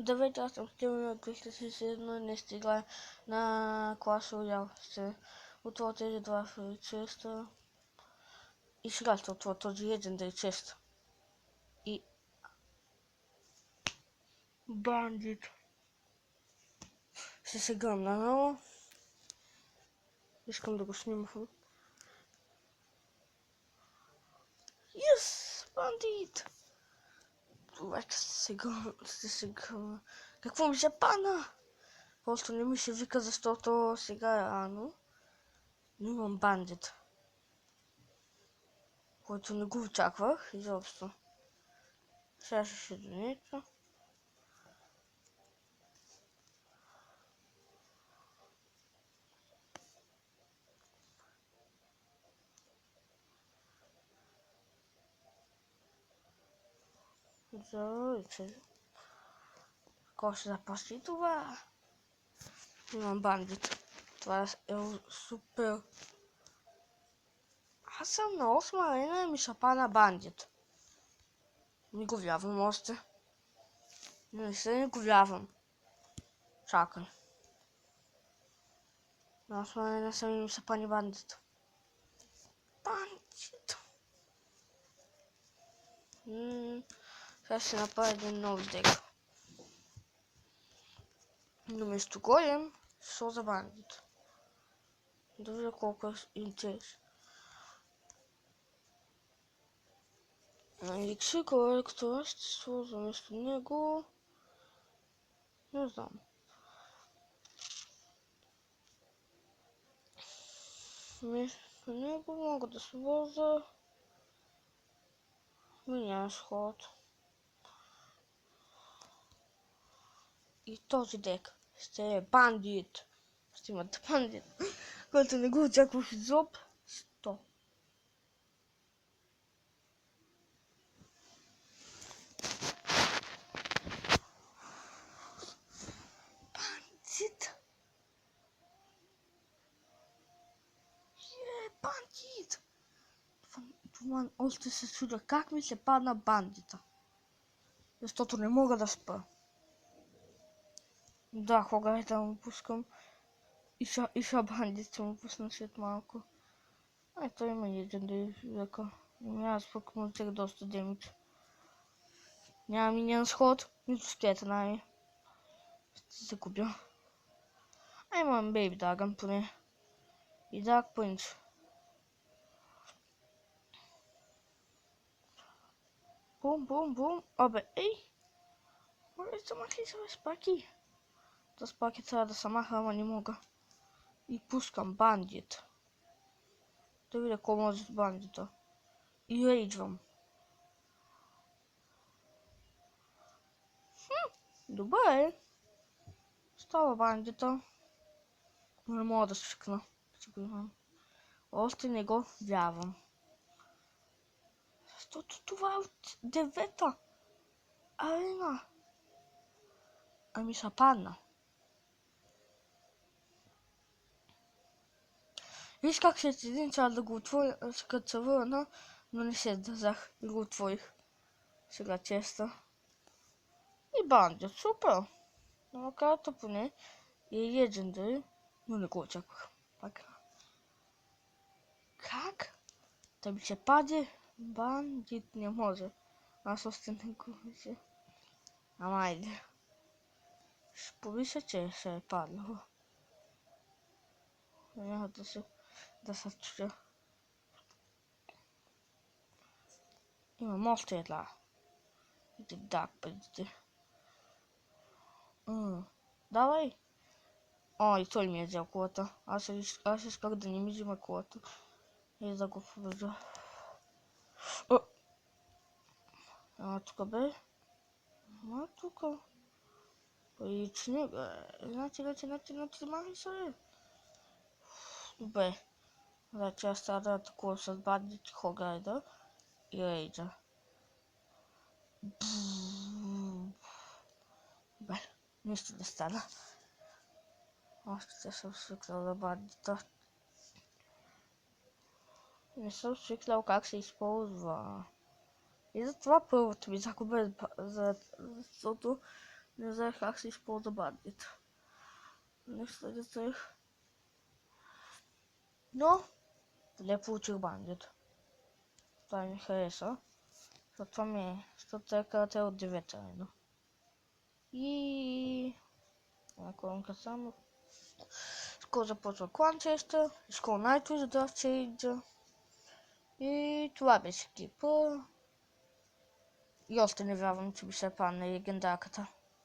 Здравейте, аз съм Стивен от 2007 и не стига на Clash Royale. Ще отворя тези два фри честа и сега ще отворя този Legendary чест. И Bandit. Ще се гръмна много. Искам да го снимам. Yes! Bandit! Това ще се гръмна. Какво ми се пана? Просто не ми се вика, защото сега е рано. Но имам Bandit, който не го очаквах изобщо. Сега ще се донеца. Кой ще започне това? Имам Bandit. Това е супер. Аз съм на 8 арена и ми се пада Bandit. Не го вярвам още. Не го вярвам. Чакай. На 8 арена съм и ми се пани Bandit. Bandit. Сега ще направя един нов дек. Но вместо голем, що за Bandit. Да видя колко е интересно. Еликсир колектора ще сложа вместо него. Не знам. Вместо него мога да сложа нямаш ход. И този дек ще е Bandit. Ще имате Bandit, който не го очаквах изоб. 100. Bandit. Bandit. Това още се чудя как ми се падна Бандита. Защото не мога да спа. Да, кога е да му пускам. И ша Бандит ще му пусна след малко. Ето има Legendary века. Аз пък му взех доста демидж. Няма минион с ход, нито скелета най. Ще се загубя. Имам Baby Dragon поне. И Dark Prince. Бум, бум, бум. Абе, ей! Моля, замахай се, спаки. Да спаки трябва да се маха, ама не мога. И пускам Bandit. Да видя какво може с Бандита. И рейджвам. Добре. Става Бандита. Не мога да свикна. Още не го вярвам. Защото това е от 9-та арена. Ами се падна. Виж как след един час да го отворя, като се върна, но не се държах и го отворих. Сега честа. И Bandit, супер. Но карта поне е Legendary, но не го очаквах. Пак. Как? Да ми се паде Bandit не може. Аз още не го вижда. Ама айде. Ще помисля, че се е паднало. Няма да се чудя. Имам още една. И Dark Prince. Давай! И той ми е взел колата. Аз исках да не ми взима колата. И да го победя. Тук бе. Тук. Прилични бе. Значи, махай се. Добре. Значи аз трябва да атакувам с Bandit, Хогайда и Рейджа. Бе, нищо не стана. Още съм свикнал на Бандита. Не съм свикнал как се използва. И затова първото ми загуба, защото Не знаех как се използва бандит. Не следех. Но, поне получих бандит. Това ми хареса. Защото защото е карате от 9 И... Наконка само. Скоро започва кланчеста. Скоро найто за Draft Change. И това беше клипа. И още не вярвам, че ми се падне легендарката.